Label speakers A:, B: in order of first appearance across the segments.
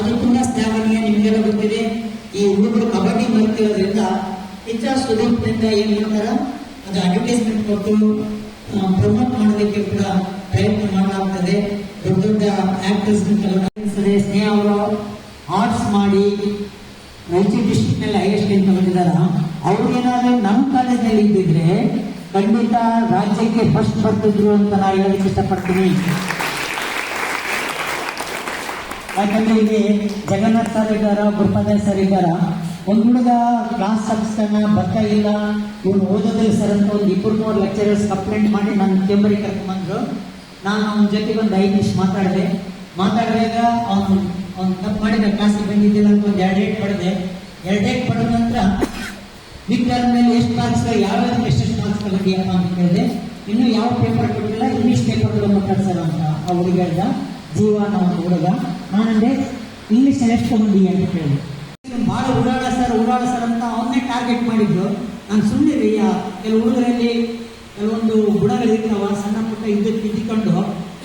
A: ಅದು ತುಂಬಾ ಶ್ಲಾಘನೀಯ. ನಿಮಗೆಲ್ಲ ಗೊತ್ತಿದೆ, ಈ ಹುಡುಗರು ಕಬಡ್ಡಿ ಮಾಡ್ತಿರೋದ್ರಿಂದ ಹೆಚ್ಚಾಗಿ ಸುದೀಪ್ನಿಂದ ಏನ್ ಮಾಡ್ತಾರ ಅದು ಅಡ್ವರ್ಟೈಸ್ಮೆಂಟ್ ಕೊಟ್ಟು ಪ್ರಮೋಟ್ ಮಾಡೋದಕ್ಕೆ ಕೂಡ ಪ್ರಯತ್ನ ಮಾಡಲಾಗ್ತದೆ. ದೊಡ್ಡ ದೊಡ್ಡ ಆಕ್ಟರ್ಸ್ ಸ್ನೇಹ ಅವರು ಆರ್ಟ್ಸ್ ಮಾಡಿ ರಾಯಚೂರು ಡಿಸ್ಟ್ರಿಕ್ಟ್ ನಲ್ಲಿ ಹೈಯೆಸ್ಟ್ ರ್ಯಾಂಕ್ ತಗೊಂಡಿದಾರ. ಅವ್ರಿಗೇನಾದ್ರೂ ನಮ್ಮ ಕಾಲೇಜ್ನಲ್ಲಿ ಇದ್ದಿದ್ರೆ ಖಂಡಿತ ರಾಜ್ಯಕ್ಕೆ ಫಸ್ಟ್ ಬರ್ತಿದ್ರು ಅಂತ ನಾನು ಹೇಳೋದಕ್ಕೆ ಇಷ್ಟಪಡ್ತೀನಿ. ಯಾಕಂದ್ರೆ ಇಲ್ಲಿ ಜಗನ್ನಾಥ್ ಸರ್ ಇದ್ದಾರ, ಗುರುಪಾದ ಸರ್ ಇದ್ದಾರ. ಒಂದು ಹುಡುಗ ಕ್ಲಾಸ್ ತಪ್ಪಿಸ್ತಾನ, ಬರ್ತಾ ಇಲ್ಲ, ಇವನು ಓದೋದಿಲ್ಲ ಸರ್ ಅಂತ ಒಂದು 2-3 ಲೆಕ್ಚರರ್ಸ್ ಕಂಪ್ಲೇಂಟ್ ಮಾಡಿ ನನ್ನ ಚೇಂಬರಿಗೆ ಕರ್ಕೊಂಡ್ಬಂದ್ರು. ನಾನು ಅವನ ಜೊತೆಗೆ ಒಂದು 5 ನಿಮಿಷ ಮಾತಾಡಿದಾಗ ಅವ್ನು ತಪ್ಪು ಮಾಡಿದ ಕ್ಲಾಸಿಗೆ ಬಂದಿದ್ದಿಲ್ಲ ಅಂತ ಒಂದು 2 ಡೇಟ್ ಪಡೆದೆ. 2 ಡೇಟ್ ಪಡೆದ ನಂತರ ವಿಜ್ಞಾನ ಮೇಲೆ ಎಷ್ಟು ಮಾರ್ಕ್ಸ್, ಯಾವ್ಯಾವ ಎಷ್ಟೆಷ್ಟು ಮಾರ್ಕ್ಸ್ ತಗೊಂಡಿಯಪ್ಪ ಅಂತ ಕೇಳಿದೆ. ಇನ್ನೂ ಯಾವ ಪೇಪರ್ ಕೊಟ್ಟಿಲ್ಲ, ಇಂಗ್ಲೀಷ್ ಪೇಪರ್ಗಳು ಮಾತಾಡ್ ಸರ್ ಅಂತ ಆ ಹುಡುಗ ಹೇಳ್ದ. ಜೀವ ನಾವು ಹುಡುಗ. ನಾನಂದ್ರೆ ಇಂಗ್ಲೀಷಲ್ಲಿ ಎಷ್ಟು ತಗೊಂಡಿ ಅಂತ ಕೇಳಿದೆ. ಭಾಳ ಉಡಾಳ ಸರ್ ಅಂತ ಅವನ್ನೇ ಟಾರ್ಗೆಟ್ ಮಾಡಿದ್ದು. ನಾನು ಸುಮ್ಮನೆ ಕೆಲವು ಹುಡುಗರಲ್ಲಿ ಕೆಲವೊಂದು ಗುಣಗಳಿರ್ತಾವ, ಸಣ್ಣ ಪುಟ್ಟ ಇದ್ದುಕೊಂಡು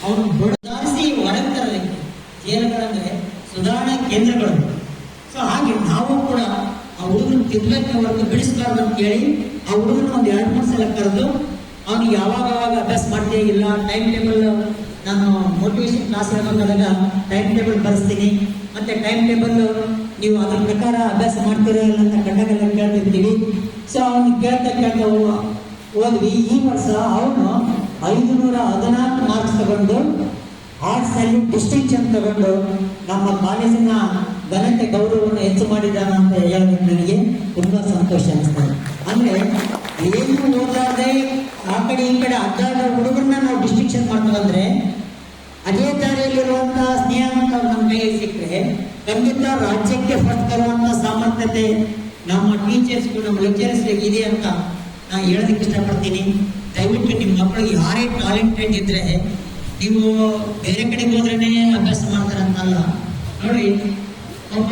A: ಅವ್ರನ್ನ ಬಡದಾರಿಸಿ ಹೊರಗೆ ತರೋದಕ್ಕೆ ಜೇಲುಗಳಂದ್ರೆ ಸುಧಾರಣಾ ಕೇಂದ್ರಗಳು. ಸೊ ಹಾಗೆ ನಾವು ಕೂಡ ಆ ಹುಡುಗನ ತಿರ್ಲಕ್ಕೆ ಹೊರತು ಬಿಡಿಸಬಾರ್ದು ಅಂತ ಹೇಳಿ ಆ ಹುಡುಗನ ಒಂದು 2-3 ಸಲ ಕರೆದು ಅವ್ನಿಗೆ ಯಾವಾಗ ಅಭ್ಯಾಸ ಮಾಡ್ತೇ ಇಲ್ಲ, ಟೈಮ್ ಟೇಬಲ್, ನಾನು ಮೋಟಿವೇಶನ್ ಕ್ಲಾಸ್ ಹೇಳ್ಬೇಕಾದಾಗ ಟೈಮ್ ಟೇಬಲ್ ಬರೆಸ್ತೀನಿ, ಮತ್ತೆ ಟೈಮ್ ಟೇಬಲ್ ನೀವು ಅದ್ರ ಪ್ರಕಾರ ಅಭ್ಯಾಸ ಮಾಡ್ತೀರ ಇಲ್ಲ ಅಂತ ಕಂಡಾಗೆಲ್ಲ ಕೇಳ್ತಿರ್ತೀವಿ. ಸೊ ಅವ್ನು ಕೇಳ್ತಾ ಹೋದ್ವಿ. ಈ ವರ್ಷ ಅವನು 514 ಮಾರ್ಕ್ಸ್ ತಗೊಂಡು ಆರ್ಟ್ಸ್ ಅಲ್ಲಿ ಡಿಸ್ಟಿಂಕ್ಷನ್ ತಗೊಂಡು ನಮ್ಮ ಕಾಲೇಜಿನ ಘನತೆ ಗೌರವವನ್ನು ಹೆಚ್ಚು ಮಾಡಿದ್ದಾನ ಅಂತ ಹೇಳೋದಕ್ಕೆ ನನಗೆ ತುಂಬಾ ಸಂತೋಷ ಅನಿಸ್ತದೆ. ಅಂದ್ರೆ ಏನು ಓದಾದೆ ಆ ಕಡೆ ಈ ಕಡೆ ಅಡ್ಡಾಡೋ ಹುಡುಗರನ್ನ ನಾವು ಡಿಸ್ಟಿಂಕ್ಷನ್ ಮಾಡ್ತೀವಂದ್ರೆ ಅದೇ ದಾರಿಯಲ್ಲಿರುವಂತಹ ಸ್ನೇಹ ಅಂತ ನಮ್ಮ ಕೈಗೆ ಸಿಕ್ಕರೆ ಖಂಡಿತ ರಾಜ್ಯಕ್ಕೆ ಫಸ್ಟ್ ತರುವಂತಹ ಸಾಮರ್ಥ್ಯತೆ ನಮ್ಮ ಟೀಚರ್ಸ್ಗೂ ನಮ್ಮ ಲೆಕ್ಚರರ್ಸ್ಗೆ ಇದೆ ಅಂತ ನಾನು ಹೇಳೋದಕ್ಕೆ ಇಷ್ಟಪಡ್ತೀನಿ. ದಯವಿಟ್ಟು ನಿಮ್ಮ ಮಕ್ಕಳಿಗೆ ಯಾರೇ ಟ್ಯಾಲೆಂಟೆಡ್ ಇದ್ರೆ ನೀವು ಬೇರೆ ಕಡೆಗೆ ಹೋದ್ರೇ ಅಭ್ಯಾಸ ಮಾಡ್ತಾರಂತಲ್ಲ. ನೋಡಿ, ಒಬ್ಬ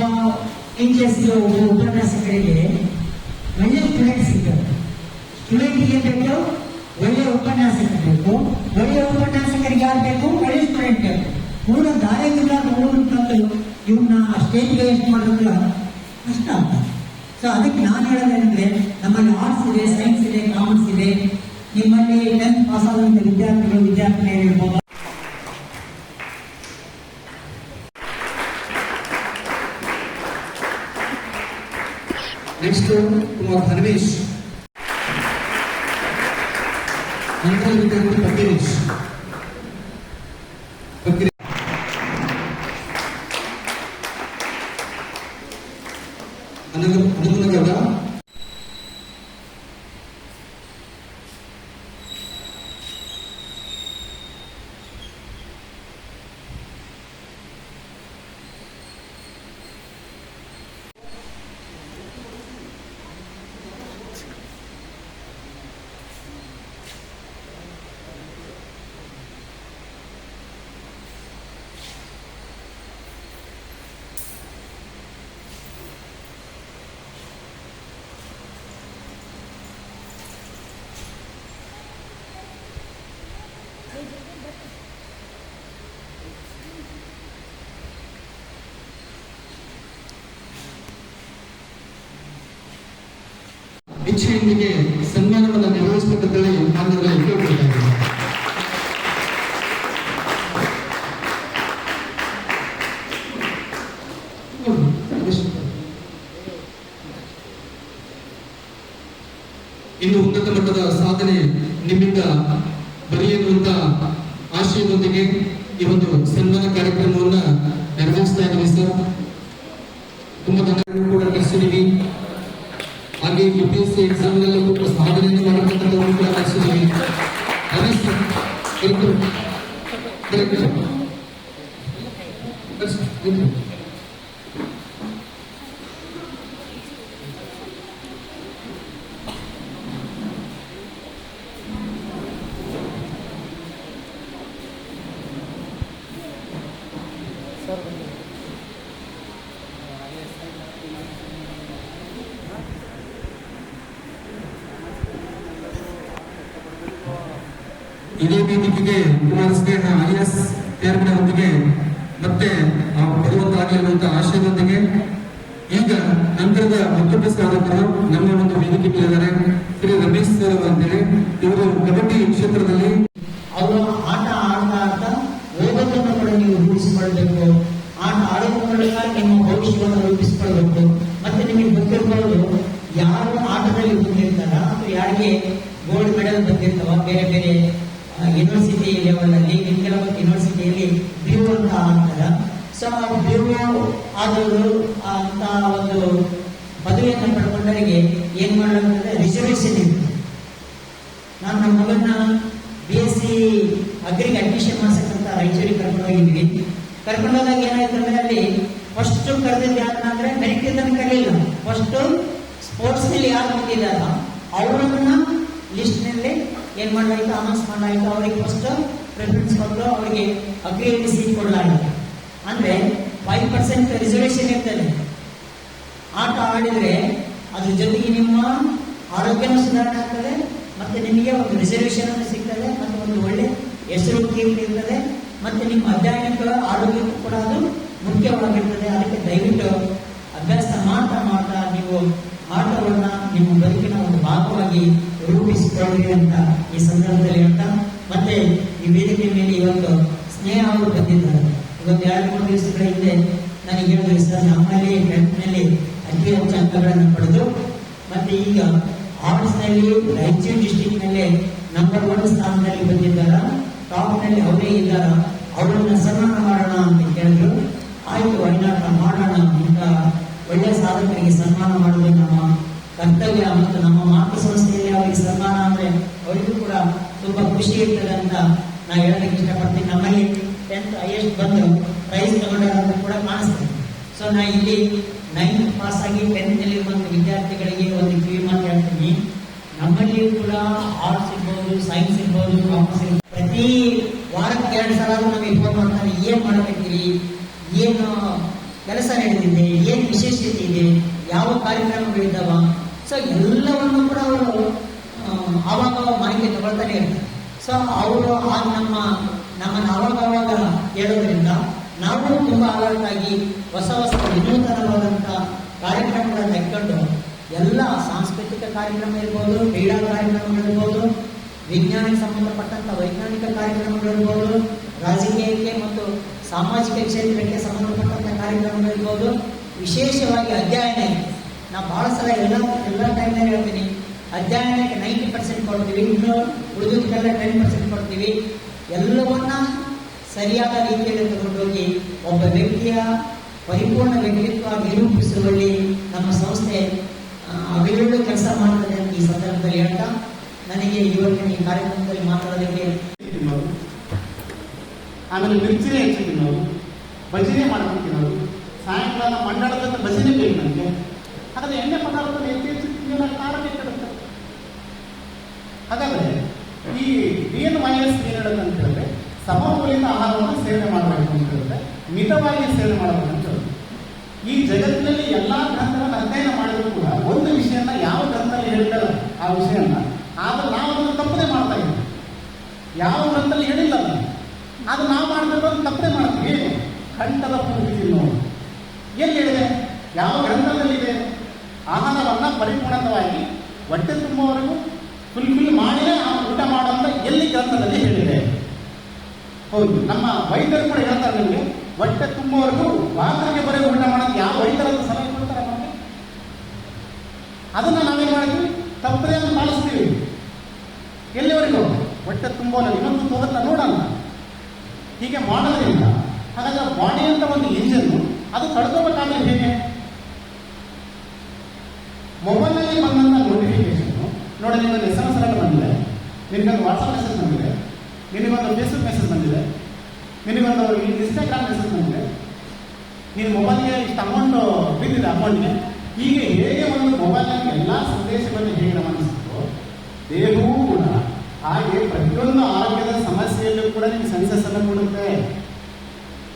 A: ಟೀಚರ್ಸ್ಗೆ, ಒಬ್ಬ ಉಪನ್ಯಾಸಕರಿಗೆ ಒಳ್ಳೆ ಸ್ಟೂಡೆಂಟ್ ಸಿಗ್ತಾರೆ. ಸ್ಟೂಡೆಂಟ್ಗೆ ಬೇಕು ಒಳ್ಳೆ ಉಪನ್ಯಾಸಕ ಬೇಕು. ಒಳ್ಳೆ ಉಪನ್ಯಾಸಕರಿಗೆ ಯಾರು ಬೇಕು? ಒಳ್ಳೆ ಸ್ಟೂಡೆಂಟ್ ಬೇಕು. ಪೂರ್ಣ ದಾರಿಯಿಂದ ತಂದು ಇವನ್ನ ಸ್ಟೇಜ್ಗೆ ಎಷ್ಟು ಮಾಡೋದಿಲ್ಲ ಕಷ್ಟ ಅಂತ. ಸೊ ಅದಕ್ಕೆ ನಾನು ಹೇಳೋದೇನೆಂದ್ರೆ, ನಮ್ಮಲ್ಲಿ ಆರ್ಟ್ಸ್ ಇದೆ, ಸೈನ್ಸ್ ಇದೆ, ಕಾಮರ್ಸ್ ಇದೆ. ನಿಮ್ಮಲ್ಲಿ 10th ಪಾಸ್ ಆದಂಥ ವಿದ್ಯಾರ್ಥಿನಿಯರು
B: ನೆಕ್ಸ್ಟ್ ಕುಮಾರ್ ಹರ್ವೇಶ್, ನಂತರ ವಿದ್ಯಾರ್ಥಿ ಪಕ್ಕೀರೇಶ್. ಅನುಗುಣಗೌಡ, ಇಚ್ಛೆಯೊಂದಿಗೆ ಸನ್ಮಾನವನ್ನು ನಿರ್ವಹಿಸಬೇಕಂತೇಳಿ ಮಾನ್ಯರಲ್ಲಿ ಕೇಳಿಕೊಳ್ತಾ ಇದ್ದೀನಿ. ಇನ್ನು ಉನ್ನತ ಮಟ್ಟದ ಸಾಧನೆ ನಿಮ್ಮಿಂದ ಬರಲಿ ಎನ್ನುವಂತ ಆಶಯದೊಂದಿಗೆ ಈ ಒಂದು ಸನ್ಮಾನ ಕಾರ್ಯಕ್ರಮವನ್ನು ನೆರವೇರಿಸ್ತಾ ಇದ್ದೀವಿ ಸರ್. ತುಂಬಾ ಧನ್ಯವಾದ ಕೂಡ ಕಳಿಸಿದ್ದೀವಿ. ಹಾಗೆ UPSC ಎಕ್ಸಾಮ್ ನಲ್ಲೂ ಕೂಡ ಸಾಧನೆಯನ್ನು ಮಾಡತಕ್ಕಂಥವ್ರು ಕೂಡ ಕಳಿಸಿದ್ದೀವಿ. ಇದೇ ವೇದಿಕೆಗೆ ಕುಮಾರ ಸ್ನೇಹ IAS ತೇರ್ಗಡೆ ಹೊತ್ತಿಗೆ ಮತ್ತೆ ಪಡುವಂತಾಗಿರುವಂತಹ ಆಶಯದೊಂದಿಗೆ ಈಗ ನಂತರದ ಮತ್ತೊಬ್ಬ ಸಾಧಕರು ನಮ್ಮ ಒಂದು ವೇದಿಕೆ ಇದ್ದಾರೆ. ಶ್ರೀ ರಮೇಶ್ ಸರ್ ಅಂತೇಳಿ, ಇವರು ಕಬಡ್ಡಿ ಕ್ಷೇತ್ರದಲ್ಲಿ
A: ಅವರು ಆಟ ಆಡ್ತಾ ಆಡ್ತಾ ಓದೋದನ್ನು ಕೂಡ ನೀವು ರೂಪಿಸಿಕೊಳ್ಬೇಕು. ಆಟ ಆಡೋದ್ರ ಮೂಲಕ ನಿಮ್ಮ ಭವಿಷ್ಯವನ್ನು ರೂಪಿಸಿಕೊಳ್ಬೇಕು. ಮತ್ತೆ ನಿಮಗೆ ಗೊತ್ತಿರ್ಬೋದು, ಯಾರು ಆಟದಲ್ಲಿ ಬಂದಿರ್ತಾರ ಅಥವಾ ಯಾರಿಗೆ ಗೋಲ್ಡ್ ಮೆಡಲ್ ಬಂದಿರ್ತಾವ ಬೇರೆ ಬೇರೆ ಯೂನಿವರ್ಸಿಟಿ ಲೆವೆಲಲ್ಲಿ, ಕೆಲವೊಂದು ಯೂನಿವರ್ಸಿಟಿಯಲ್ಲಿ ಬ್ಯೂರೋ ಅಂತ ಆಗ್ತಾರ. ಸೊ ಆ ಬ್ಯೂರೋ ಆದವರು ಅಂತ ಒಂದು ಪದವಿಯನ್ನು ಪಡ್ಕೊಂಡವರಿಗೆ ಏನ್ ಮಾಡಲಾಗ್ತದೆ, ರಿಸರ್ವೇಶನ್ ಇರ್ತದೆ. ನಾನು ನಮ್ಮ ಮಗನ್ನ BSc ಅಗ್ರಿಗೆ ಅಡ್ಮಿಷನ್ ಮಾಡ್ಸಕ್ಕಂತ ರಾಯಚೂರಿಗೆ ಕರ್ಕೊಂಡೋಗಿದ್ವಿ. ಕರ್ಕೊಂಡೋದಾಗ ಏನಾಯ್ತು ಅಂದ್ರೆ ಅಲ್ಲಿ ಫಸ್ಟ್ ಕರೆದಿದ್ದು ಯಾರನ್ನ ಅಂದ್ರೆ ಮೆರಿಟ್ ಇದನ್ನು ಕರೀಲಿಲ್ಲ. ಫಸ್ಟ್ ಸ್ಪೋರ್ಟ್ಸ್ ನಲ್ಲಿ ಯಾರು ಬಂದಿದ್ದಾರ ಅವರನ್ನ ಲಿಸ್ಟ್ ನಲ್ಲಿ ಏನ್ ಮಾಡಲಾಯ್ತು, ಅನೌನ್ಸ್ ಮಾಡಲಾಯ್ತು. ಅವರಿಗೆ ಫಸ್ಟ್ ಪ್ರಿಫರೆನ್ಸ್ ಕೊಟ್ಟು ಅವರಿಗೆ ಅಗ್ರಿಯಲ್ಲಿ ಸೀಟ್ ಕೊಡಲಾಯಿತು. ಅಂದ್ರೆ 5% ರಿಸರ್ವೇಶನ್ ಇರ್ತದೆ. ಆಟ ಆಡಿದ್ರೆ ಅದ್ರ ಜೊತೆಗೆ ನಿಮ್ಮ ಆರೋಗ್ಯನೂ ಸುಧಾರಣೆ ಆಗ್ತದೆ, ಮತ್ತೆ ನಿಮಗೆ ಒಂದು ರಿಸರ್ವೇಶನ್ ಅನ್ನು ಸಿಗ್ತದೆ, ಮತ್ತೆ ಒಂದು ಒಳ್ಳೆ ಹೆಸರು ಕೀರ್ತಿ ಇರ್ತದೆ, ಮತ್ತೆ ನಿಮ್ಮ ಅಧ್ಯಯನಕ್ಕೆ ಆರೋಗ್ಯಕ್ಕೂ ಕೂಡ ಅದು ಮುಖ್ಯವಾಗಿರ್ತದೆ. ಅದಕ್ಕೆ ದಯವಿಟ್ಟು ಅಭ್ಯಾಸ ಮಾಡ್ತಾ ಮಾಡ್ತಾ ನೀವು ಆಟವನ್ನ ನಿಮ್ಮ ಬದುಕಿನ ಒಂದು ಭಾಗವಾಗಿ ರೂಪಿಸಿಕೊಳ್ಳಿ ಅಂತ ಈ ಸಂದರ್ಭದಲ್ಲಿ ಹೇಳ್ತಾ, ಮತ್ತೆ ಈ ವೇದಿಕೆ ಮೇಲೆ ಇವತ್ತು ಸ್ನೇಹ ಅವರು ಬಂದಿದ್ದಾರೆ. ಇವತ್ತು 2-3 ದಿವಸಗಳ ಹಿಂದೆ ನನಗೆ ಹೇಳಿದ್ರು, ಸರ್ ನಮ್ಮಲ್ಲಿ 10th ನಲ್ಲಿ ಅತಿ ಹೆಚ್ಚು ಅಂಕಗಳನ್ನು ಪಡೆದು ಮತ್ತೆ ಈಗ ಆರ್ಟ್ಸ್ ನಲ್ಲಿ ರಾಯಚೂರು ಡಿಸ್ಟಿಕ್ ನಲ್ಲಿ ನಂಬರ್ 1 ಸ್ಥಾನದಲ್ಲಿ ಬಂದಿದ್ದಾರ, ಟಾಪ್ ನಲ್ಲಿ ಅವರೇ ಇದ್ದಾರ, ಅವರನ್ನ ಸನ್ಮಾನ ಮಾಡೋಣ ಅಂತ ಕೇಳಿದ್ರು. ಆಯ್ತು, ವೈನಾಟ ಮಾಡೋಣ ಅಂತ ಒಳ್ಳೆಯ ಸಾಧಕರಿಗೆ ಸನ್ಮಾನ ಮಾಡುವುದು ನಮ್ಮ ಕರ್ತವ್ಯ. ಮತ್ತು ನಮ್ಮ ಮಾತೃ ಸಂಸ್ಥೆಯಲ್ಲಿ ಅವರಿಗೆ ಸನ್ಮಾನ ಅಂದ್ರೆ ಅವರಿಗೂ ಕೂಡ ತುಂಬಾ ಖುಷಿ ಇರ್ತದೆ ಅಂತ ನಾ ಹೇಳೋದಕ್ಕೆ ಇಷ್ಟಪಡ್ತೀನಿ. ನಮ್ಮಲ್ಲಿ 10th ಹೈಯೆಸ್ಟ್ ಬಂದು ಪ್ರೈಸ್ ತಗೊಂಡಾಗ ಕೂಡ ಕಾಣಿಸ್ತದೆ. ಸೊ ನಾ ಇಲ್ಲಿ 9th ಪಾಸ್ ಆಗಿ 10th ನಲ್ಲಿ ಬಂದ ವಿದ್ಯಾರ್ಥಿಗಳಿಗೆ ಒಂದು ಕಿವಿ ಮಾತು ಹೇಳ್ತೀನಿ. ನಮ್ಮಲ್ಲಿ ಕೂಡ ಆರ್ಟ್ಸ್ ಇರ್ಬೋದು, ಸೈನ್ಸ್ ಇರ್ಬೋದು, ಕಾಮರ್ಸ್ ಇರ್ಬೋದು, ಪ್ರತಿ ವಾರಕ್ಕೆ 2 ಸಲ ನಮಗೆ ಫೋನ್ ಮಾಡ್ತಾರೆ. ಏನ್ ಮಾಡಬೇಕಿರಿ, ಏನು ಕೆಲಸ ನಡೆದಿದೆ, ಏನ್ ವಿಶೇಷತೆ ಇದೆ, ಯಾವ ಕಾರ್ಯಕ್ರಮಗಳಿದ್ದಾವ. ಸೊ ಎಲ್ಲವನ್ನು ಕೂಡ ಅವರು ಆವಾಗ ಮಾಹಿತಿ ತಗೊಳ್ತಾನೆ ಇರ್ತಾರೆ. ಸೊ ಅವರು ನಮ್ಮನ್ನು ಅವಾಗ ಹೇಳೋದ್ರಿಂದ ನಾವು ತುಂಬಾ ಅಲರ್ಟ್ ಆಗಿ ಹೊಸ ವಿನೂತನವಾದಂಥ ಕಾರ್ಯಕ್ರಮಗಳನ್ನು ಇಟ್ಕೊಂಡು ಎಲ್ಲ ಸಾಂಸ್ಕೃತಿಕ ಕಾರ್ಯಕ್ರಮ ಇರ್ಬೋದು, ಕ್ರೀಡಾ ಕಾರ್ಯಕ್ರಮಗಳಿರ್ಬೋದು, ವಿಜ್ಞಾನಕ್ಕೆ ಸಂಬಂಧಪಟ್ಟಂತ ವೈಜ್ಞಾನಿಕ ಕಾರ್ಯಕ್ರಮಗಳಿರ್ಬೋದು, ರಾಜಕೀಯಕ್ಕೆ ಮತ್ತು ಸಾಮಾಜಿಕ ಕ್ಷೇತ್ರಕ್ಕೆ ಸಂಬಂಧಪಟ್ಟಂತ ಕಾರ್ಯಕ್ರಮಗಳಿರ್ಬೋದು, ವಿಶೇಷವಾಗಿ ಅಧ್ಯಯನ. ನಾವು ಬಹಳ ಸಲ ಎಲ್ಲ ಟೈಮ್ನಲ್ಲಿ ಹೇಳ್ತೀನಿ, ಅಧ್ಯಯನಕ್ಕೆ 90% ಕೊಡ್ತೀವಿ, ಇನ್ನು ಉಳಿದಕ್ಕೆಲ್ಲ 10% ಕೊಡ್ತೀವಿ. ಎಲ್ಲವನ್ನ ಸರಿಯಾದ ರೀತಿಯಲ್ಲಿ ತಗೊಂಡೋಗಿ ಒಬ್ಬ ವ್ಯಕ್ತಿಯ ಪರಿಪೂರ್ಣ ವ್ಯಕ್ತಿತ್ವ ನಿರೂಪಿಸುವಲ್ಲಿ ನಮ್ಮ ಸಂಸ್ಥೆ ಅವಿರಳು ಕೆಲಸ ಮಾಡುತ್ತದೆ ಅಂತ ಈ ಸಂದರ್ಭದಲ್ಲಿ ಹೇಳ್ತಾ, ನನಗೆ ಇವತ್ತಿನ ಈ ಕಾರ್ಯಕ್ರಮದಲ್ಲಿ ಮಾತಾಡೋದಕ್ಕೆ
C: ಆಮೇಲೆ ಮಿರ್ಚಿನೇ ಹೆಚ್ಚಿದ್ದೀವಿ ನಾವು, ಭಜನೆ ಮಾಡ್ತೀವಿ ನಾವು. ಸಾಯಂಕಾಲ ಮಂಡಳದ ಭಜನೆ ಬೇಕು ನನಗೆ. ಹಾಗಾದ್ರೆ ಎಣ್ಣೆ ಪದಾರ್ಥ ಹೆಚ್ಚು ಆರೋಗ್ಯ ಕೆಡುತ್ತೆ. ಹಾಗಾದ್ರೆ ಈ BNYS ಏನ್ ಹೇಳುತ್ತೆ ಅಂತ ಹೇಳಿದ್ರೆ, ಸಮತೋಲಿತ ಆಹಾರವನ್ನು ಸೇವನೆ ಮಾಡಬೇಕು ಅಂತ ಹೇಳಿದ್ರೆ, ಮಿತವಾಗಿ ಸೇವನೆ ಮಾಡಬೇಕು ಅಂತ ಹೇಳಿದ್ರೆ, ಈ ಜಗತ್ತಿನಲ್ಲಿ ಎಲ್ಲಾ ಗ್ರಂಥಗಳನ್ನು ಅಧ್ಯಯನ ಮಾಡಿದ್ರು ಕೂಡ ಒಂದು ವಿಷಯನ ಯಾವ ಗ್ರಂಥದಲ್ಲಿ ಹೇಳ್ತಾರೆ ಆ ವಿಷಯನ, ಆದ್ರೆ ನಾವು ಅದನ್ನು ತಪ್ಪದೆ ಮಾಡ್ತಾ ಇದ್ದೀವಿ. ಯಾವ ಗ್ರಂಥದಲ್ಲಿ ಹೇಳಿಲ್ಲ ಅದು ನಾವು ಮಾಡಬೇಕು ಅಂತ ತಪ್ಪದೆ ಮಾಡ್ತೀವಿ. ಏನು ಕಂಠದ ಪೂರ್ತಿ ತಿನ್ನೋದು ಎಲ್ಲಿ ಹೇಳಿದೆ, ಯಾವ ಗ್ರಂಥದಲ್ಲಿದೆ? ಆಹಾರವನ್ನ ಪರಿಪೂರ್ಣವಾಗಿ ಹೊಟ್ಟೆ ತುಂಬುವವರೆಗೂ ಫುಲ್ಫಿಲ್ ಮಾಡಿಯೇ ಊಟ ಮಾಡುವಂತ ಎಲ್ಲಿ ಗ್ರಂಥದಲ್ಲಿ ಹೇಳಿದೆ? ಹೌದು, ನಮ್ಮ ವೈದ್ಯರು ಕೂಡ ಹೇಳ್ತಾರೆ ನಿಮಗೆ, ಹೊಟ್ಟೆ ತುಂಬುವವರೆಗೂ ವಾಸನೆಗೆ ಬರೀ ಊಟ ಮಾಡೋದು ಯಾವ ವೈದ್ಯರನ್ನು ಸಲಹೆ ಕೊಡ್ತಾರೆ ನಮಗೆ? ಅದನ್ನ ನಾವೇನ್ ಮಾಡಿದ್ವಿ, ತಪ್ಪದೇ ಪಾಲಿಸ್ತೀವಿ. ಎಲ್ಲಿವರೆಗೂ? ಹೊಟ್ಟೆ ತುಂಬೋಲ್ಲ, ಇನ್ನೊಂದು ಹೋಗುತ್ತಾ ನೋಡೋಣ. ಹೀಗೆ ಮಾಡೋದ್ರಿಂದ ಹಾಗಾದ್ರೆ ಬಾಡಿ ಅಂತ ಒಂದು ಇಂಜಿನ್ ಅದು ತಡ್ಕೋಬೇಕಾದ್ರೆ ಹೇಗೆ? ಮೊಬೈಲ್ನಲ್ಲಿ ಬಂದಂತ ನೋಟಿಫಿಕೇಶನ್ ನೋಡಿ, ನಿಮಗೆ SMS ಅಲೆರ್ಟ್ ಬಂದಿದೆ, ನಿನಗೊಂದು ವಾಟ್ಸಪ್ ಮೆಸೇಜ್ ಬಂದಿದೆ, ನಿನಗೊಂದು ಫೇಸ್ಬುಕ್ ಮೆಸೇಜ್ ಬಂದಿದೆ, ನಿನಗೊಂದು ಇನ್ಸ್ಟಾಗ್ರಾಮ್ ಮೆಸೇಜ್ ಬಂದಿದೆ, ನಿನ್ನ ಮೊಬೈಲ್ಗೆ ಇಷ್ಟು ಅಮೌಂಟ್ ಬಿದ್ದಿದೆ ಅಕೌಂಟ್ಗೆ. ಹೀಗೆ ಹೇಗೆ ಒಂದು ಮೊಬೈಲ್ನಲ್ಲಿ ಎಲ್ಲ ಸಂದೇಶಗಳನ್ನು ಹೇಗೆ ಗಮನಿಸಿದ್ರು, ದೇಹವೂ ಕೂಡ ಹಾಗೆ ಪ್ರತಿಯೊಂದು ಆರೋಗ್ಯದ ಸಮಸ್ಯೆಯಲ್ಲೂ ಕೂಡ ನಿಮ್ಗೆ ಸೆನ್ಸಸ್ ಅನ್ನು ಕೊಡುತ್ತೆ.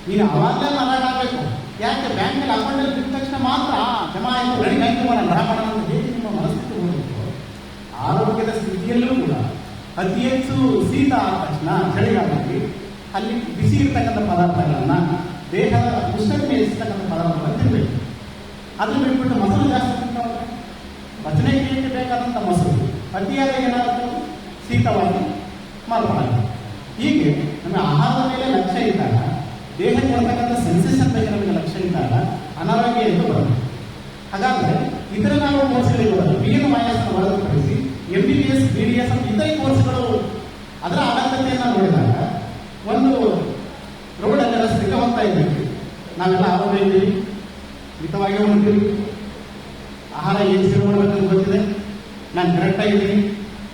C: ನೀನು ಅವಾಗಲೇ ಅಲರ್ಟ್ ಆಗಬೇಕು. ಯಾಕೆ? ಬ್ಯಾಂಕಲ್ಲಿ ಅಕೌಂಟಲ್ಲಿ ಬಿದ್ದ ತಕ್ಷಣ ಮಾತ್ರ ಜಮಾ ಆಯಿತು, ರೆಡಿ ಬ್ಯಾಂಕ್ ಮಾಡೋಣ ಅಂತ ಹೇಗೆ ನಿಮ್ಮ ಮನಸ್ಥಿತಿ ಹೋಗಬೇಕು. ಆರೋಗ್ಯದ ಸ್ಥಿತಿಯಲ್ಲೂ ಕೂಡ ಅತಿ ಹೆಚ್ಚು ಶೀತ ಆದ ತಕ್ಷಣ ಚಳಿಗಾಲದಲ್ಲಿ ಅಲ್ಲಿ ಬಿಸಿ ಇರ್ತಕ್ಕಂಥ ಪದಾರ್ಥಗಳನ್ನ ದೇಹದ ಉಷ್ಣತೆ ಹೆಚ್ಚಿಸ್ತಕ್ಕಂಥ ಪದಾರ್ಥಗಳನ್ನು ತಿನ್ನಬೇಕು. ಅದು ಬಿಟ್ಬಿಟ್ಟು ಮೊಸರು ಜಾಸ್ತಿ ತಿಂತಾವೆ, ಬದನೆಕಾಯಿಗೆ ಬೇಕಾದಂಥ ಮೊಸರು ಅತಿಯಾದ ಏನಾಗುತ್ತೆ, ಶೀತವಾಗಿ ಮಾರ್ಪಾಡಾಗುತ್ತೆ. ಹೀಗೆ ನಮ್ಮ ಆಹಾರದ ಮೇಲೆ ಲಕ್ಷ್ಯ ಇದ್ದಾಗ, ದೇಹಕ್ಕೆ ಬರ್ತಕ್ಕಂಥ ಸೆನ್ಸೇಷನ್ ಬಗ್ಗೆ ನಮಗೆ ಲಕ್ಷ್ಯ ಇದ್ದಾಗ ಅನಾರೋಗ್ಯ ಎಂದು ಬರುತ್ತೆ. ಹಾಗಾದರೆ ಇತರ ನಾವು ಕೋರ್ಸ್ಗಳಿಗೆ ಬರೋದು BN-ನ ಹೊರತುಪಡಿಸಿ MBBS, BDS ಇತರೆ ಕೋರ್ಸ್ಗಳು ಅದರ ಅಗತ್ಯತೆಯನ್ನು ನೋಡಿದಾಗ ಒಂದು ರೋಡಲ್ಲಿ ರಸ್ತೆಗೆ ಹೋಗ್ತಾ ಇದ್ದೀವಿ, ನಾವೆಲ್ಲ ಆರೋಗ್ಯ ಇದ್ದೀವಿ, ಮಿತವಾಗಿ ಹೊಂದ್ತೀವಿ, ಆಹಾರ ಏನು ಸೇವೆ ಮಾಡಬೇಕಂತ ಗೊತ್ತಿದೆ, ನಾನು ಕರೆಕ್ಟಾಗಿದ್ದೀನಿ,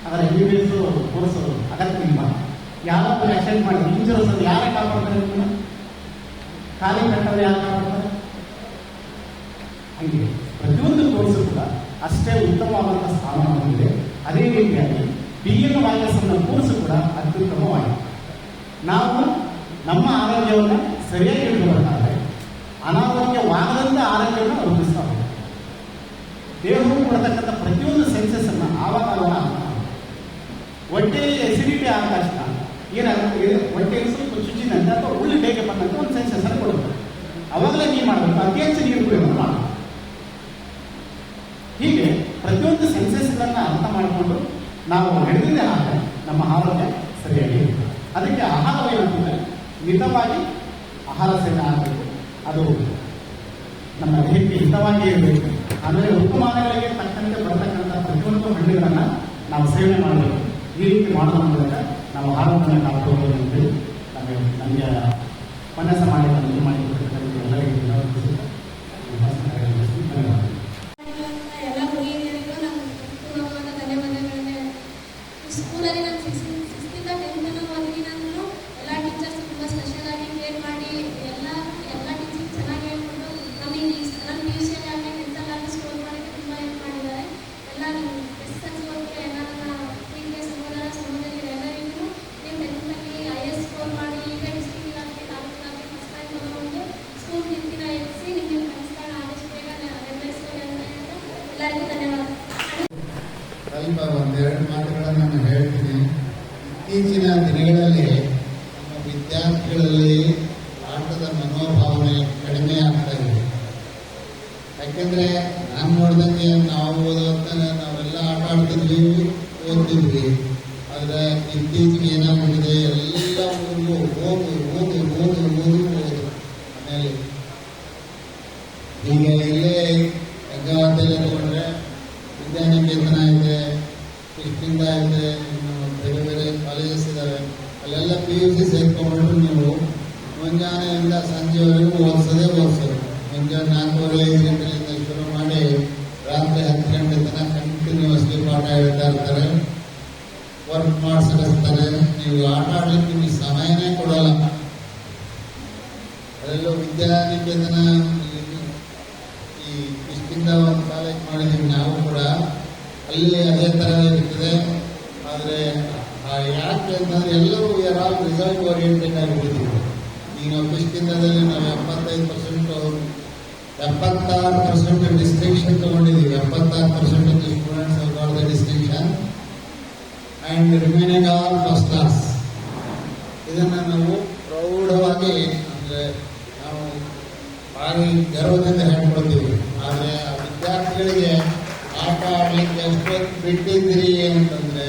C: ಅದರ MBBS ಕೋರ್ಸ್ ಅಗತ್ಯ ಇಲ್ಲ. ಯಾರಾದರೂ ಆಕ್ಸಿಡೆಂಟ್ ಮಾಡಿದ್ರೆ ಇಂಜೂರಸ್ ಅದು ಯಾರೇ ಕಾಪಾಡ್ತಾರೆ, ನಿಮ್ಮನ್ನು ಖಾಲಿ ಕಟ್ಟಲು ಯಾರು ಕಾಪಾಡ್ತಾರೆ? ಹಂಗೆ ಪ್ರತಿಯೊಂದು ಕೋರ್ಸು ಕೂಡ ಅಷ್ಟೇ ಉತ್ತಮವಾದಂಥ ಸ್ಥಾನ ಹೊಂದಿದೆ. ಅದೇ ರೀತಿಯಾಗಿ BN-ನ ಕೋರ್ಸ್ ಕೂಡ ಅತ್ಯುತ್ತಮವಾಗಿದೆ. ನಾವು ನಮ್ಮ ಆರೋಗ್ಯವನ್ನು ಸರಿಯಾಗಿ ಇಟ್ಕೊಳ್ಬೇಕಾದ್ರೆ ಅನಾರೋಗ್ಯವಾಗದಂಥ ಆರೋಗ್ಯವನ್ನು ರೂಪಿಸ್ತಾ ಹೋಗ್ತೀವಿ. ದೇಹವು ಕೊಡತಕ್ಕಂಥ ಪ್ರತಿಯೊಂದು ಸೆನ್ಸಸ್ ಅನ್ನು ಆವಾಗ ಹೊಟ್ಟೆಯಲ್ಲಿ ಎಸಿಡಿಟಿ ಆದ ತಕ್ಷಣ ಏನಾಗುತ್ತೆ, ಹೊಟ್ಟೆಯಲ್ಲಿ ಸ್ವಲ್ಪ ಚುಚ್ಚಿದಂತೆ ಅಥವಾ ಉಳ್ಳಿ ಬೇಗ ಬಂದಂತ ಒಂದು ಸೆನ್ಸಸ್ ಅನ್ನು ಕೊಡುತ್ತೆ. ಅವಾಗಲೇ ನೀವು ಮಾಡಬೇಕು, ಅತಿ ಹೆಚ್ಚು ನೀರು ಕುಡಿಯೋದು ಮಾಡಬೇಕು. ಹೀಗೆ ಪ್ರತಿಯೊಂದು ಸೆನ್ಸಸ್ಗಳನ್ನು ಅರ್ಥ ಮಾಡಿಕೊಂಡು ನಾವು ನಡೆದಿದ್ದೇ ಆದರೆ ನಮ್ಮ ಆರೋಗ್ಯ ಸರಿಯಾಗಿ ಇರುತ್ತೆ. ಅದಕ್ಕೆ ಆಹಾರವೇನಂತಂದರೆ ಮಿತವಾಗಿ ಆಹಾರ ಸೇವನೆ ಆಗಬೇಕು, ಅದು ನಮ್ಮ ದೇಹಕ್ಕೆ ಹಿತವಾಗಿ ಇರಬೇಕು. ಆಮೇಲೆ ಋತುಮಾನಗಳಿಗೆ ತಕ್ಕಂತೆ ಬರತಕ್ಕಂಥ ಪ್ರತಿಯೊಂದು ಹಣ್ಣುಗಳನ್ನು ನಾವು ಸೇವನೆ ಮಾಡಬೇಕು. ಈ ರೀತಿ ಮಾಡೋದ್ರ ಮೂಲಕ ನಾವು ಆರೋಗ್ಯವನ್ನು ಕಾಪಾಡಬಹುದು ಅಂತೇಳಿ ನಮಗೆ ಉಪನ್ಯಾಸ ಮಾಡಿ ಮಾಡಿಕೊಟ್ಟಿರ್ತಕ್ಕಂಥ ಎಲ್ಲರಿಗೂ ಧನ್ಯವಾದ.
D: ಎಲ್ಲ ಹುಡುಗಿಯರಿಗೂ ನಮ್ಮ ಪೂರ್ವಕವಾದ ಧನ್ಯವಾದಗಳನ್ನ. ಸ್ಕೂಲಲ್ಲಿ ನಾನು ಸಿಕ್ಸ್ತಿಂದ 10th ಓದಿ ನಾನು ಎಲ್ಲ ಟೀಚರ್ಸ್ ತುಂಬ ಸ್ಪೆಷಲ್ ಆಗಿ ಕೇರ್ ಮಾಡಿ ಎಲ್ಲ ಟೀಚಿಂಗ್ ಚೆನ್ನಾಗಿ ಹೇಳ್ಕೊಂಡು ನಮಗೆ ನನ್ನ PUC ಆಗಲಿ 10th ಆಗಲಿ ಸ್ಕೋರ್ ಮಾಡೋಕ್ಕೆ ತುಂಬ ಹೆಲ್ಪ್ ಮಾಡಿದ್ದಾರೆ. ಎಲ್ಲ SSLC ಓದಿಗೆ ಎಲ್ಲ ನನ್ನ ಪ್ರೀತಿಯ ಸಹೋದರ ಸಹೋದರಿಯರು ಎಲ್ಲರಿಗೂ ನೀವು 10th IS ಸ್ಕೋರ್ ಮಾಡಿ ಈಗ ಡಿಸ್ಟ್ರಿಕ್ಟ್ ಆಗಲಿ ತಾಲೂಕಿಗಾಗಲಿ ಫಸ್ಟ್ ಟೈಮ್ ತಗೊಂಡು ಸ್ಕೂಲ್ ನಿಂತಿನ ಎತ್ತಿಸಿ ನಿಮಗೆ ಕನಸುಗಳನ್ನ ಆದಷ್ಟು ಬೇಗ ನೆರವೇರಿಸ್ಕೊಳ್ಳಿ ಅಂತ ಹೇಳ್ತಾ ಎಲ್ಲರಿಗೂ ಧನ್ಯವಾದ.
E: ಸ್ವಲ್ಪ ಒಂದೆರಡು ಮಾತುಗಳನ್ನು ನಾನು ಹೇಳ್ತೀನಿ. ಇತ್ತೀಚಿನ ದಿನಗಳಲ್ಲಿ ನಮ್ಮ ವಿದ್ಯಾರ್ಥಿಗಳಲ್ಲಿ ಆಟದ ಮನೋಭಾವನೆ ಕಡಿಮೆ ಆಗ್ತಾ ಇದೆ. ಯಾಕೆಂದರೆ ನಾನು ನೋಡಿದಂಗೆ ನಾವು ಓದುವಂತ ನಾವೆಲ್ಲ ಆಟ ಆಡ್ತಿದ್ವಿ, ಓದ್ತಿದ್ವಿ. ಆದರೆ ಇತ್ತೀಚೆಗೆ ಏನಾಗ್ಬಿಟ್ಟಿದೆ, ಎಲ್ಲ ಓದು ಮನೆಯಲ್ಲಿ. ಈಗ ಇಲ್ಲೇ ಗಂಗಾವತಿಯಲ್ಲಿ ತಗೊಂಡ್ರೆ ವಿದ್ಯಾನಿಕೇತನ ಇದೆ, ಕೃಷ್ಣಿಂದ ಇದೆ, ಇನ್ನು ಬೇರೆ ಬೇರೆ ಕಾಲೇಜಸ್ ಇದ್ದಾವೆ. ಅಲ್ಲೆಲ್ಲ PUC ಸೇರ್ಕೊಂಡ್ಬಿಟ್ಟು ನೀವು ಮುಂಜಾನೆಯಿಂದ ಸಂಜೆವರೆಗೂ ಓದಿಸೋದು. ಮುಂಜಾನೆ 4:30-5 ಗಂಟೆಯಿಂದ ಶುರು ಮಾಡಿ ರಾತ್ರಿ 10 ಗಂಟೆ ತನಕ ಕಂಟಿನ್ಯೂಸ್ಲಿ ಪಾಠ ಹೇಳ್ತಾ ಇರ್ತಾರೆ, ವರ್ಕ್ ಮಾಡಿಸ್ತಾರೆ. ನೀವು ಆಟ ಆಡಲಿಕ್ಕೆ ನಿಮಗೆ ಸಮಯನೇ ಕೊಡೋಲ್ಲ. ಅದರಲ್ಲೂ ವಿದ್ಯಾನಿಕೇತನ ಈ ಇಷ್ಟಿಂದ ಒಂದು ಕಾಲೇಜ್ ಮಾಡಿದ್ದೀವಿ ನಾವು ಕೂಡ, ಅಲ್ಲಿ ಅದೇ ಥರ ಇರ್ತದೆ. ಆದರೆ ಯಾಕೆ ಅಂತಂದರೆ ಎಲ್ಲರೂ ಯಾರು ರಿಸಲ್ಟ್ ಓರಿಯೆಂಟೆಡ್ ಆಗಿಬಿಟ್ಟಿದ್ದೀವಿ. ಈಗ ನಾವು ಕೃಷ್ಣಿಂದದಲ್ಲಿ ನಾವು 76% ಡಿಸ್ಟಿಂಕ್ಷನ್ ತಗೊಂಡಿದ್ದೀವಿ. 76% of the students have got the distinction and remaining all first class. ಇದನ್ನು ನಾವು ಪ್ರೌಢವಾಗಿ ಅಂದರೆ ನಾವು ಭಾರಿ ಗರ್ವದಿಂದ ಹೇಳ್ಕೊಳ್ತೀವಿ. ಆದರೆ ಆ ವಿದ್ಯಾರ್ಥಿಗಳಿಗೆ ಆಟ ಆಡಲಿಕ್ಕೆ ಎಷ್ಟೊತ್ತು ಬಿಟ್ಟಿದ್ದೀರಿ ಅಂತಂದರೆ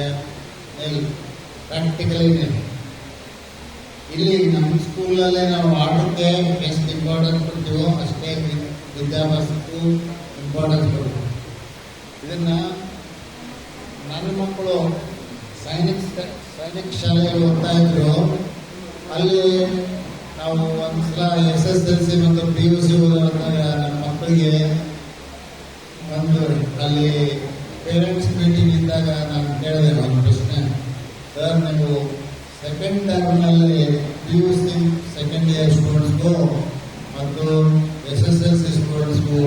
E: ಪ್ರಾಕ್ಟಿಕಲಿ ಇಲ್ಲಿ ನಮ್ಮ ಸ್ಕೂಲಲ್ಲೇ ನಾವು ಆಟಕ್ಕೆ ಎಷ್ಟು ಇಂಪಾರ್ಟೆನ್ಸ್ ಕೊಡ್ತೀವೋ ಅಷ್ಟೇ ವಿದ್ಯಾಭ್ಯಾಸಕ್ಕೂ ಇಂಪಾರ್ಟೆನ್ಸ್ ಕೊಡ್ತೀವಿ. ಇದನ್ನು ನನ್ನ ಮಕ್ಕಳು ಸೈನಿಕ್ ಶಾಲೆಯಲ್ಲಿ ಓದ್ತಾ ಇದ್ರು. ಅಲ್ಲಿ ನಾವು ಒಂದ್ಸಲ SSLC ಮತ್ತು PUC ಓದುವಾಗ ನಮ್ಮ ಮಕ್ಕಳಿಗೆ ಒಂದು ಅಲ್ಲಿ ಪೇರೆಂಟ್ಸ್ ಮೀಟಿಂಗ್ ಇದ್ದಾಗ ನಾನು ಕೇಳಿದೆ ಒಂದು ಪ್ರಶ್ನೆ, ಸರ್ ನೀವು ಸೆಕೆಂಡ್ ಟರ್ಮ್ನಲ್ಲಿ PUC ಸೆಕೆಂಡ್ ಇಯರ್ ಸ್ಟೂಡೆಂಟ್ಸ್ಗೂ ಮತ್ತು SSLC ಸ್ಟೂಡೆಂಟ್ಸ್ಗೂ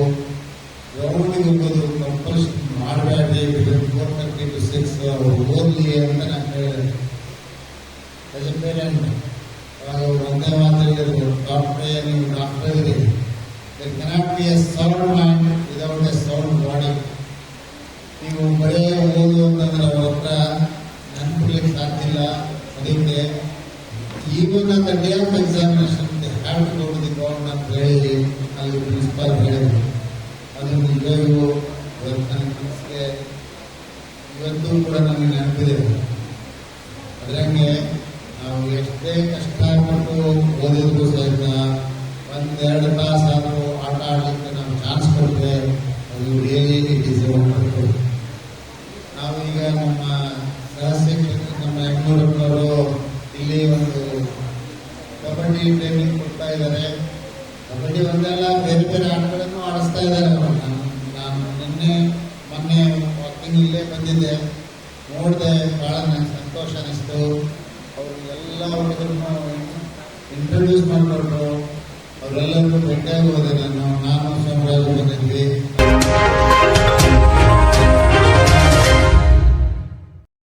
E: ಗ್ರೌಂಡಿಗೆ ಹೋಗೋದು ಕಂಪಲ್ಸರಿ ಮಾಡಬೇಡಿ, 4:30 to 6 ಓದಲಿ ಅಂತ ನಾನು ಹೇಳಿದೆ. ಆಸ್ ಎ ಪೇರೆಂಟ್ ಒಂದೇ ಮಾತಾಡಿದ್ರು, ನೀವು ಡಾಕ್ಟರ್ ಇದ್ದೀರಿ, there cannot be a sound mind without a sound body. ನೀವು ಬರೇ ಓದು ಅಂತಂದ್ರೆ ಅವ್ರ ಹತ್ರ ನೆನಪಿಡ್ಲಿಕ್ಕೆ ಸಾಧ್ಯ ಇಲ್ಲ. ಅದಕ್ಕೆ even at the day of examination they have to go to the ground ಅಂತ ಹೇಳಿ ಅಲ್ಲಿ ಪ್ರಿನ್ಸಿಪಾಲ್ ಹೇಳಿದ್ರು. ಅದು ನಿಜವಾಗಿಯೂ ಇವತ್ತು ನನ್ನ ಮನಸ್ಸಿಗೆ ಇವತ್ತು ಕೂಡ ನನಗೆ ನೆನಪಿದೆ. ಅದರಂಗೆ ನಾವು ಎಷ್ಟೇ ಕಷ್ಟಪಟ್ಟು ಓದಿದ್ರು ಸಹಿತ ಒಂದೆರಡು ತಾಸಾದರೂ ಆಟ ಆಡಲಿಕ್ಕೆ ನಾವು ಚಾನ್ಸ್ ಕೊಟ್ಟರೆ ಅದು ರಿಯಲಿ ಇಟ್ ಈಸ್ ವಂಡರ್ಫುಲ್. ನಾವೀಗ ನಮ್ಮ ಸಹಶಿಕ್ಷಕರು ನಮ್ಮ ಯಮನೂರಪ್ಪನವರು ಇಲ್ಲಿ ಒಂದು ಕಬಡ್ಡಿ ಟ್ರೈನಿಂಗ್ ಕೊಡ್ತಾ ಇದ್ದಾರೆ. ಕಬಡ್ಡಿ ಒಂದೆಲ್ಲ ಬೇರೆ ಬೇರೆ ಆಟಗಳನ್ನು ಆಡಿಸ್ತಾ ಇದ್ದಾರೆ ಅವರು. ನಾನು ಮೊನ್ನೆ ವಾಕಿಂಗ್ ಇಲ್ಲೇ ಬಂದಿದ್ದೆ, ನೋಡಿದೆ, ಭಾಳ ನನಗೆ ಸಂತೋಷ ಅನಿಸ್ತು. ಅವರು ಎಲ್ಲ ಹುಡುಗರನ್ನು ಇಂಟ್ರೊಡ್ಯೂಸ್ ಮಾಡಿಕೊಟ್ರು. ಅವರೆಲ್ಲರಿಗೂ ಭೇಟಿಯಾಗಿ ಹೋದೆ. ನಾನು ಸೋಮರಾಜು ಬಂದಿದ್ವಿ.